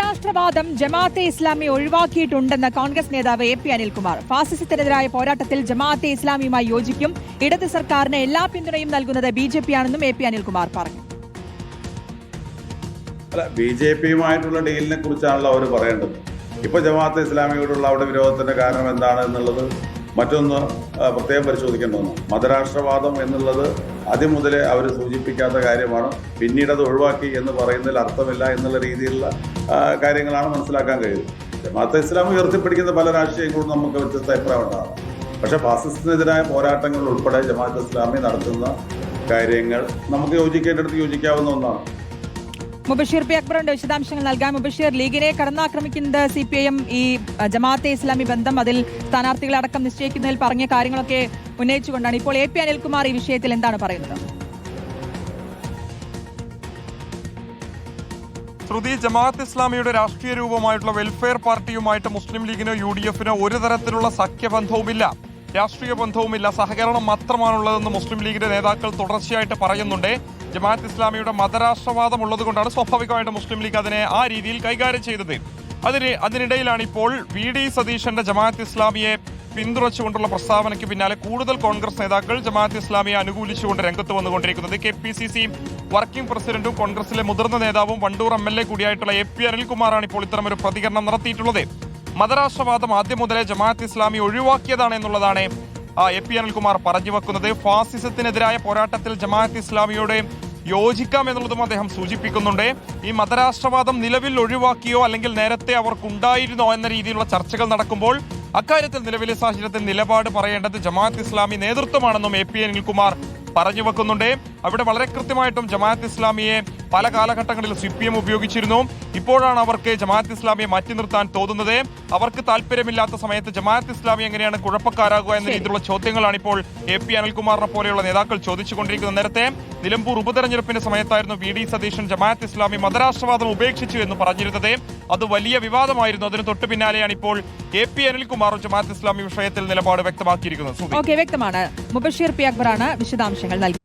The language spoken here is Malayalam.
മതരാഷ്ട്രവാദം ജമാഅത്തെ ഇസ്ലാമി ഒഴിവാക്കിയിട്ടുണ്ടെന്ന് കോൺഗ്രസ് നേതാവ് എ പി അനിൽകുമാർ. ഫാസിസത്തിനെതിരായ പോരാട്ടത്തിൽ ജമാഅത്തെ ഇസ്ലാമിയുമായി യോജിക്കും. ഇടത് സർക്കാരിന് എല്ലാ പിന്തുണയും നൽകുന്നത് BJP ആണെന്നും എ പി അനിൽകുമാർ പറഞ്ഞു. BJP-യുമായിട്ടുള്ള ഡീലിനെ കുറിച്ചാണല്ലോ അവർ പറയേണ്ടത്. ഇപ്പോൾ ജമാഅത്തെ ഇസ്ലാമിയോടുള്ള അവരുടെ വിരോധത്തിന്റെ കാരണം എന്താണ് എന്നുള്ളത് മറ്റൊന്ന് പ്രത്യേകം പരിശോധിക്കേണ്ടതാണ്. മതരാഷ്ട്രവാദം എന്നുള്ളത് ആദ്യം മുതലേ അവർ സൂചിപ്പിക്കാത്ത കാര്യമാണ്. പിന്നീട് അത് ഒഴിവാക്കി എന്ന് പറയുന്നതിൽ അർത്ഥമില്ല എന്നുള്ള രീതിയിലുള്ള കാര്യങ്ങളാണ് മനസ്സിലാക്കാൻ കഴിയുന്നത്. ജമാഅത്തെ ഇസ്ലാമി ഉയർത്തിപ്പിടിക്കുന്ന പല രാഷ്ട്രീയങ്ങളും നമുക്ക് വ്യത്യസ്ത അഭിപ്രായം ഉണ്ടാകും. പക്ഷേ ഫാസിസത്തിനെതിരായ പോരാട്ടങ്ങൾ ഉൾപ്പെടെ ജമാഅത്തെ ഇസ്ലാമി നടത്തുന്ന കാര്യങ്ങൾ നമുക്ക് യോജിക്കേണ്ടടുത്ത് യോജിക്കാവുന്ന ഒന്നാണ്. മുബഷീർ പി അക്ബറുണ്ട് വിശദാംശങ്ങൾ നൽകാൻ. മുബഷീർ, ലീഗിനെ കടന്നാക്രമിക്കുന്നത് CPIM ഈ ജമാഅത്തെ ഇസ്ലാമി ബന്ധം അതിൽ സ്ഥാനാർത്ഥികളെ അടക്കം നിശ്ചയിക്കുന്നതിൽ പറഞ്ഞ കാര്യങ്ങളൊക്കെ ഉന്നയിച്ചുകൊണ്ടാണ്. ഇപ്പോൾ എ പി അനിൽകുമാർ ഈ വിഷയത്തിൽ എന്താണ് പറയുന്നത്? ശ്രുതി, ജമാഅത്ത് ഇസ്ലാമിയുടെ രാഷ്ട്രീയ രൂപമായിട്ടുള്ള വെൽഫെയർ പാർട്ടിയുമായിട്ട് മുസ്ലിം ലീഗിനോ UDF-നോ ഒരു തരത്തിലുള്ള സഖ്യബന്ധവുമില്ല, രാഷ്ട്രീയ ബന്ധവുമില്ല, സഹകരണം മാത്രമാണുള്ളതെന്ന് മുസ്ലിം ലീഗിന്റെ നേതാക്കൾ തുടർച്ചയായിട്ട് പറയുന്നുണ്ട്. ജമാഅത്ത് ഇസ്ലാമിയുടെ മതരാഷ്ട്രവാദം ഉള്ളതുകൊണ്ടാണ് സ്വാഭാവികമായിട്ട് മുസ്ലിം ലീഗ് അതിനെ ആ രീതിയിൽ കൈകാര്യം ചെയ്തത്. അതിനിടയിലാണ് ഇപ്പോൾ VD സതീശന്റെ ജമാഅത്ത് ഇസ്ലാമിയെ പിന്തുണച്ചുകൊണ്ടുള്ള പ്രസ്താവനയ്ക്ക് പിന്നാലെ കൂടുതൽ കോൺഗ്രസ് നേതാക്കൾ ജമാഅത്ത് ഇസ്ലാമിയെ അനുകൂലിച്ചുകൊണ്ട് രംഗത്ത് വന്നുകൊണ്ടിരിക്കുന്നത്. KPCC വർക്കിംഗ് പ്രസിഡന്റും കോൺഗ്രസിലെ മുതിർന്ന നേതാവും വണ്ടൂർ MLA കൂടിയായിട്ടുള്ള എ പി അനിൽകുമാറാണ് ഇപ്പോൾ ഇത്തരമൊരു പ്രതികരണം നടത്തിയിട്ടുള്ളത്. മതരാഷ്ട്രവാദം ആദ്യം മുതലേ ജമാഅത്ത് ഇസ്ലാമി ഒഴിവാക്കിയതാണ് എന്നുള്ളതാണ് എ പി അനിൽകുമാർ പറഞ്ഞു വെക്കുന്നത്. ഫാസിസത്തിനെതിരായ പോരാട്ടത്തിൽ ജമാഅത്ത് ഇസ്ലാമിയോട് യോജിക്കാം എന്നുള്ളതും അദ്ദേഹം സൂചിപ്പിക്കുന്നുണ്ട്. ഈ മതരാഷ്ട്രവാദം നിലവിൽ ഒഴിവാക്കിയോ അല്ലെങ്കിൽ നേരത്തെ അവർക്കുണ്ടായിരുന്നോ എന്ന രീതിയിലുള്ള ചർച്ചകൾ നടക്കുമ്പോൾ അക്കാര്യത്തിൽ നിലവിലെ സാഹചര്യത്തിൽ നിലപാട് പറയേണ്ടത് ജമാഅത്ത് ഇസ്ലാമി നേതൃത്വമാണെന്നും എ പി അനിൽകുമാർ പറഞ്ഞു വെക്കുന്നുണ്ട്. അവിടെ വളരെ കൃത്യമായിട്ടും ജമാഅത്ത് ഇസ്ലാമിയെ പല കാലഘട്ടങ്ങളിൽ CPM ഉപയോഗിച്ചിരുന്നു. ഇപ്പോഴാണ് അവർക്ക് ജമാഅത്ത് ഇസ്ലാമിയെ മാറ്റി നിർത്താൻ തോന്നുന്നത്. അവർക്ക് താല്പര്യമില്ലാത്ത സമയത്ത് ജമാഅത്ത് ഇസ്ലാമി എങ്ങനെയാണ് കുഴപ്പക്കാരാകുക എന്ന രീതിയിലുള്ള ചോദ്യങ്ങളാണ് ഇപ്പോൾ എ പി അനിൽകുമാറിനെ പോലെയുള്ള നേതാക്കൾ ചോദിച്ചുകൊണ്ടിരിക്കുന്നത്. നേരത്തെ നിലമ്പൂർ ഉപതെരഞ്ഞെടുപ്പിന്റെ സമയത്തായിരുന്നു VD സതീശൻ ജമാഅത്ത് ഇസ്ലാമി മതരാഷ്ട്രവാദം ഉപേക്ഷിച്ചു എന്ന് പറഞ്ഞിരുന്നത്. അത് വലിയ വിവാദമായിരുന്നു. അതിന് തൊട്ടു പിന്നാലെയാണ് ഇപ്പോൾ എ പി അനിൽകുമാറും ജമാഅത്ത് ഇസ്ലാമി വിഷയത്തിൽ നിലപാട് വ്യക്തമാക്കിയിരിക്കുന്നത്. വ്യക്തമാണ്. മുബഷീർ പി അക്ബറാണ് വിശദാംശങ്ങൾ നൽകി.